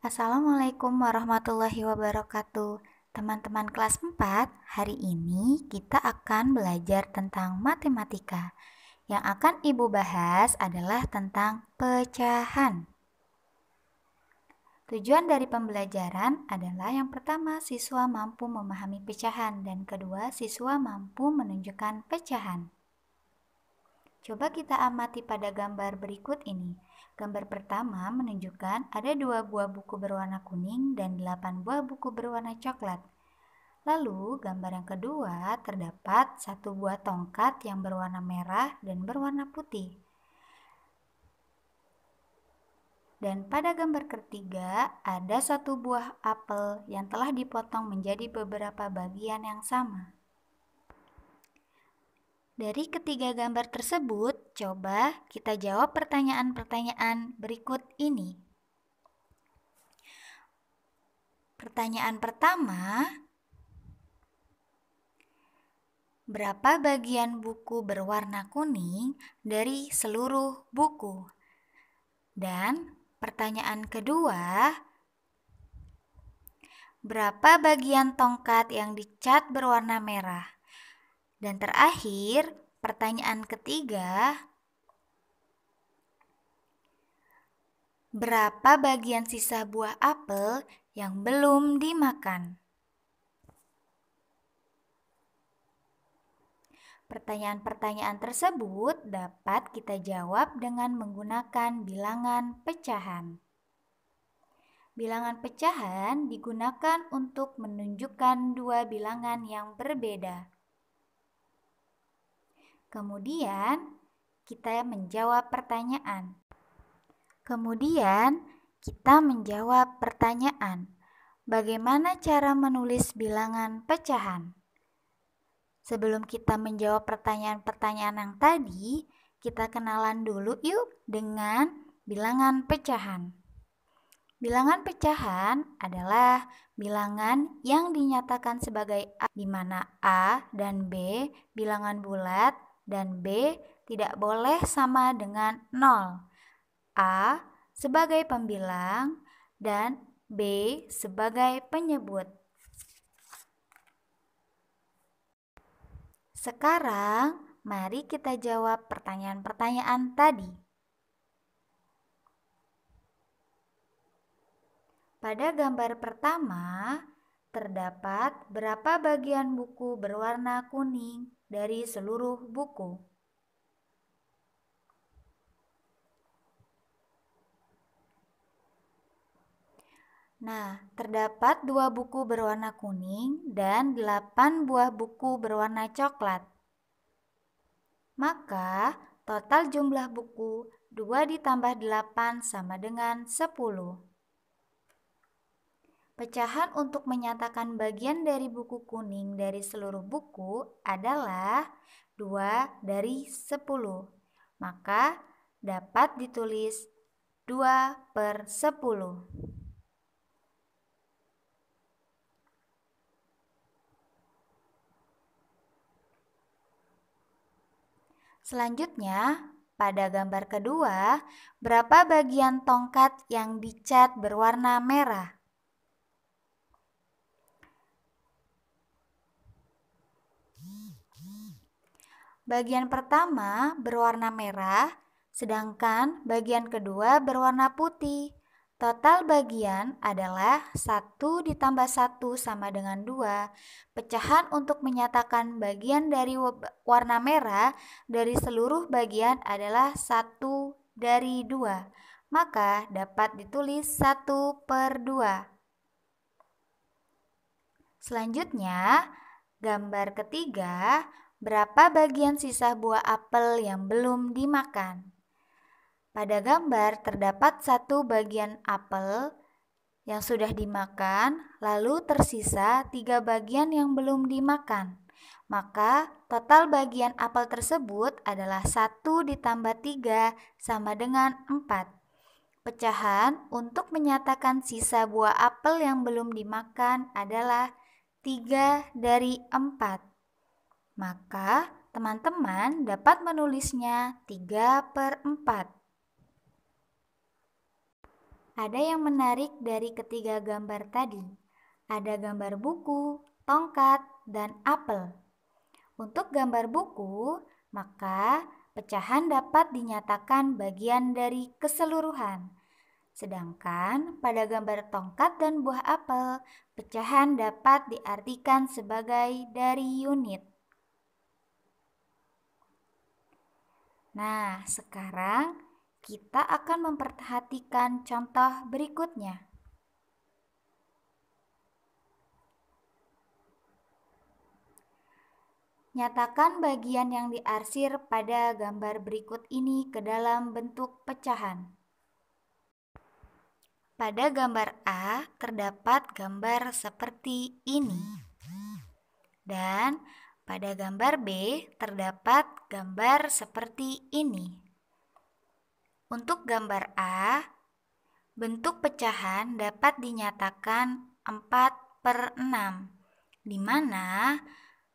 Assalamualaikum warahmatullahi wabarakatuh. Teman-teman kelas 4, hari ini kita akan belajar tentang matematika. Yang akan Ibu bahas adalah tentang pecahan. Tujuan dari pembelajaran adalah yang pertama, siswa mampu memahami pecahan, dan kedua, siswa mampu menunjukkan pecahan. Coba kita amati pada gambar berikut ini. Gambar pertama menunjukkan ada 2 buah buku berwarna kuning dan 8 buah buku berwarna coklat. Lalu, gambar yang kedua terdapat 1 buah tongkat yang berwarna merah dan berwarna putih. Dan pada gambar ketiga ada 1 buah apel yang telah dipotong menjadi beberapa bagian yang sama. Dari ketiga gambar tersebut, coba kita jawab pertanyaan-pertanyaan berikut ini. Pertanyaan pertama, berapa bagian buku berwarna kuning dari seluruh buku? Dan pertanyaan kedua, berapa bagian tongkat yang dicat berwarna merah? Dan terakhir, pertanyaan ketiga, berapa bagian sisa buah apel yang belum dimakan? Pertanyaan-pertanyaan tersebut dapat kita jawab dengan menggunakan bilangan pecahan. Bilangan pecahan digunakan untuk menunjukkan 2 bilangan yang berbeda. Kemudian, kita menjawab pertanyaan. Bagaimana cara menulis bilangan pecahan? Sebelum kita menjawab pertanyaan-pertanyaan yang tadi, kita kenalan dulu yuk dengan bilangan pecahan. Bilangan pecahan adalah bilangan yang dinyatakan sebagai A, di mana A dan B bilangan bulat dan B tidak boleh sama dengan 0. A sebagai pembilang dan B sebagai penyebut. Sekarang, mari kita jawab pertanyaan-pertanyaan tadi. Pada gambar pertama, terdapat berapa bagian buku berwarna kuning dari seluruh buku? Nah, terdapat 2 buku berwarna kuning dan 8 buah buku berwarna coklat. Maka, total jumlah buku 2 ditambah 8 sama dengan 10. Pecahan untuk menyatakan bagian dari buku kuning dari seluruh buku adalah 2 dari 10. Maka, dapat ditulis 2/10. Selanjutnya, pada gambar kedua, berapa bagian tongkat yang dicat berwarna merah? Bagian pertama berwarna merah, sedangkan bagian kedua berwarna putih. Total bagian adalah 1 ditambah 1 sama dengan 2. Pecahan untuk menyatakan bagian dari warna merah dari seluruh bagian adalah 1 dari 2. Maka dapat ditulis 1/2. Selanjutnya, gambar ketiga, berapa bagian sisa buah apel yang belum dimakan? Pada gambar terdapat 1 bagian apel yang sudah dimakan, lalu tersisa 3 bagian yang belum dimakan. Maka total bagian apel tersebut adalah 1 ditambah 3 sama dengan 4. Pecahan untuk menyatakan sisa buah apel yang belum dimakan adalah 3 dari 4. Maka teman-teman dapat menulisnya 3/4. Ada yang menarik dari ketiga gambar tadi. Ada gambar buku, tongkat, dan apel. Untuk gambar buku, maka pecahan dapat dinyatakan bagian dari keseluruhan. Sedangkan pada gambar tongkat dan buah apel, pecahan dapat diartikan sebagai dari unit. Nah, sekarang kita akan memperhatikan contoh berikutnya. Nyatakan bagian yang diarsir pada gambar berikut ini ke dalam bentuk pecahan. Pada gambar A terdapat gambar seperti ini. Dan pada gambar B terdapat gambar seperti ini. Untuk gambar A, bentuk pecahan dapat dinyatakan 4/6, di mana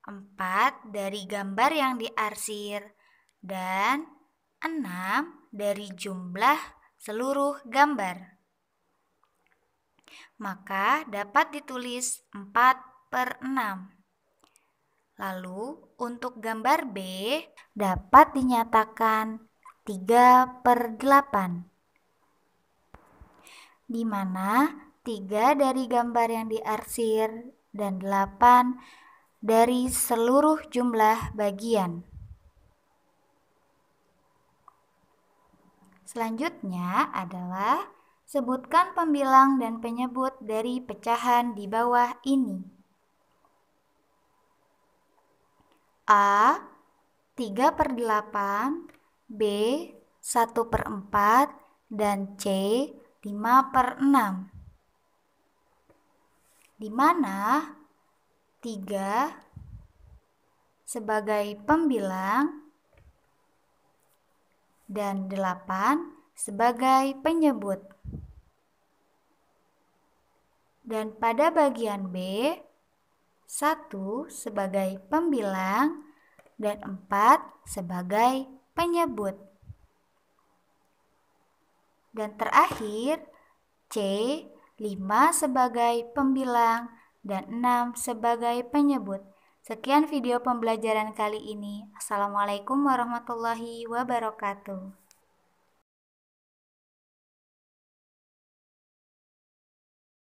4 dari gambar yang diarsir dan 6 dari jumlah seluruh gambar. Maka dapat ditulis 4/6. Lalu untuk gambar B dapat dinyatakan 3/8, di mana 3 dari gambar yang diarsir dan 8 dari seluruh jumlah bagian. Selanjutnya adalah sebutkan pembilang dan penyebut dari pecahan di bawah ini. A 3/8, B 1/4, dan C 5/6. Di mana 3 sebagai pembilang dan 8 sebagai penyebut. Dan pada bagian B, 1 sebagai pembilang dan 4 sebagai penyebut. Dan terakhir, C 5 sebagai pembilang dan 6 sebagai penyebut. Sekian video pembelajaran kali ini. Assalamualaikum warahmatullahi wabarakatuh.